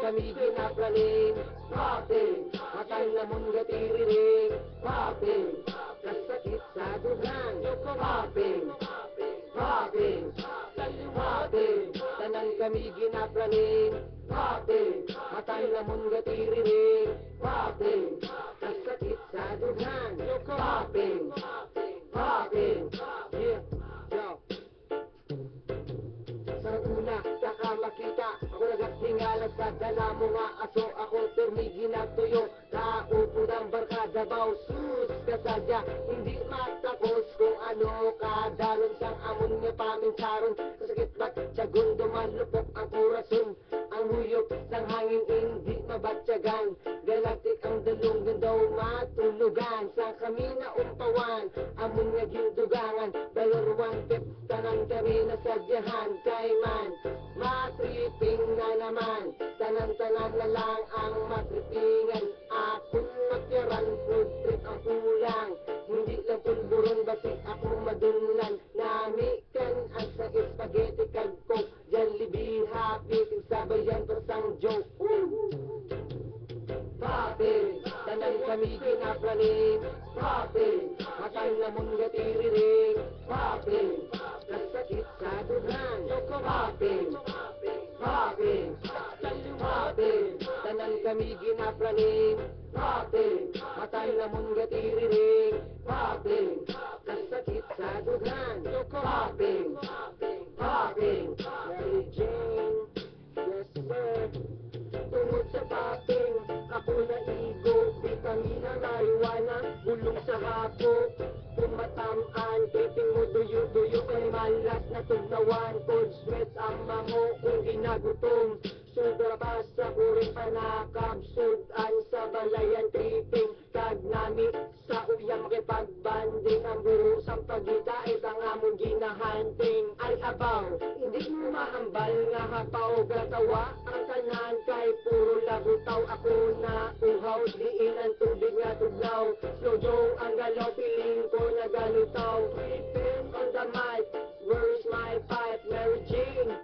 kami ginapraning Popping, matang namon gatiriring Popping, kasakit sa dugan Popping, popping, popping tanan kami ginapraning Popping, matang namon gatiriring Popping, kasakit sa dugan Popping, popping, yeah, yo. Sa una, saka makita ako nagatingala sa dala mo nga aso ako termi ginagtuyo naupod ang barkada baw sus kasadya hindi matakos kung ano kadalon sang amon nga paminsaron kasakit ba't tiyagon dumalupok ang kurason ang huyok sang hangin hindi mabatyagan galaktik ang dalungan daw matulugan sa kami na umpawan amon nga gindugangan dollar 1/5 tanan kami nasadyahan kay man matriping na naman tanan-tanan na lang ang matripingan akong matyaran food trip ang kulang hindi lang pulburon basi akong madunlan namikan ang sa spaghetti kag coke Jollibee happy sabayan pa sang joke Popping, tanan kami ginapraning Popping, matang namon gatiriring Popping, kasakit sa dugan Popping, popping, popping tanan kami ginapraning Popping, matang namon gatiriring Popping, kasakit sa dugan Popping, popping, Mary Jane, yes sir tungod sa popping ako naigo, vitamina, marijuana, bulong sa hako Pumatamaan, tripping mo duyo-duyo Kay malas na tugnawan Cold sweat ang mango kung ginagutom Sugar pa sa kuring panakab Sudan sa balayan tripping Kag nami sa uyang makipagbanding Ang buho sa pagidait ang among ginahunting Ay abaw, hindi mo mahambal nga hapaw gatawa Ang tanan kay puro labutaw Ako na uhaw, diin ang tubig nga tugnaw Slow Joe ang galaw, piling ko nagalutaw Tripping on the mic, where's my pipe? Mary Jane,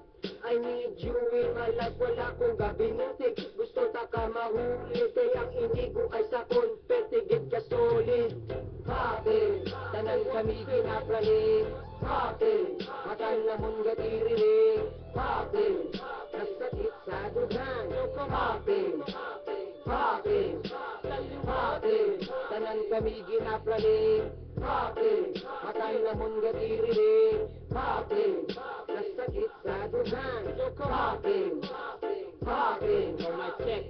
I need you in my life Wala kong gabinutig, gusto ta ka mahuli Kay ang inigo ay sa confetigit ka solid Popping, tanan kami ginapraning Popping, matang namon gatiriring Popping, kasakit sa dugan Popping, popping, popping tanan kami ginapraning Popping, matang namon gatiriring Popping, kasakit sa dugan Popping, popping on my check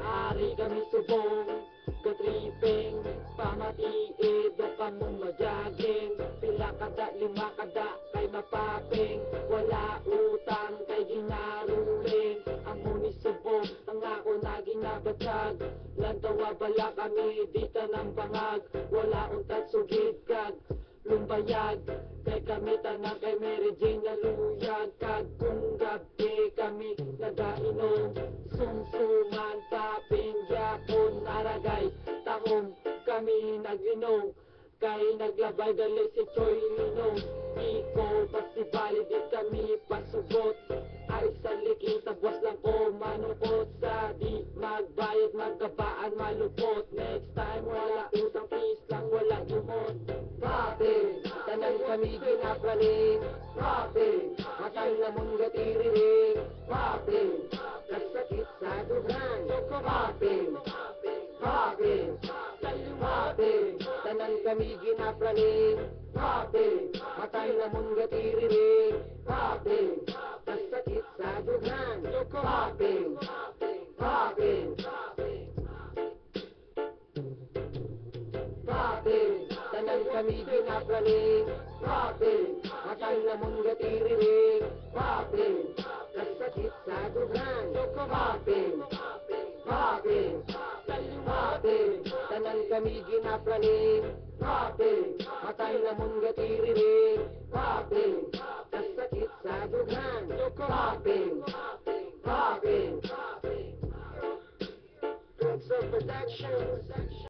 Ari kami subong Gatripping Pamatiid o kamong majaging Pila kada, lima kada Kay mapapping Wala utang Kay ginaruling Amo ni subong Ang ako na ginabatsag Lantawa bala kami Dita ng bangag Wala untat sugid kag lumbayag Kay kami tanang kay Mary Jane naluyag Kag kung gabi kami nagainom Sumsuman paping yapon naragay Tahong kami naginom Kay naglabay dali si Choy Linong Iko pasibali di kami pasugot Ay sa liki tabwas lang ko manukot Sa di magbayad magkabaan malupot Next time wala utang peace lang wala dumot Popping, tanan kami ginapraning Popping, matang namon gatiriring Popping, kasakit sa dugan Popping, popping, popping tanan kami ginapraning Popping, matang namon gatiriring Popping, kasakit sa dugan Popping, popping, popping tanan kami ginapraning Popping, matang namon gatiriring Popping, kasakit sa dugan Popping, popping, popping tanan kami ginapraning Popping, matang namon gatiriring Popping, kasakit sa dugan Popping, popping Drugs of Productions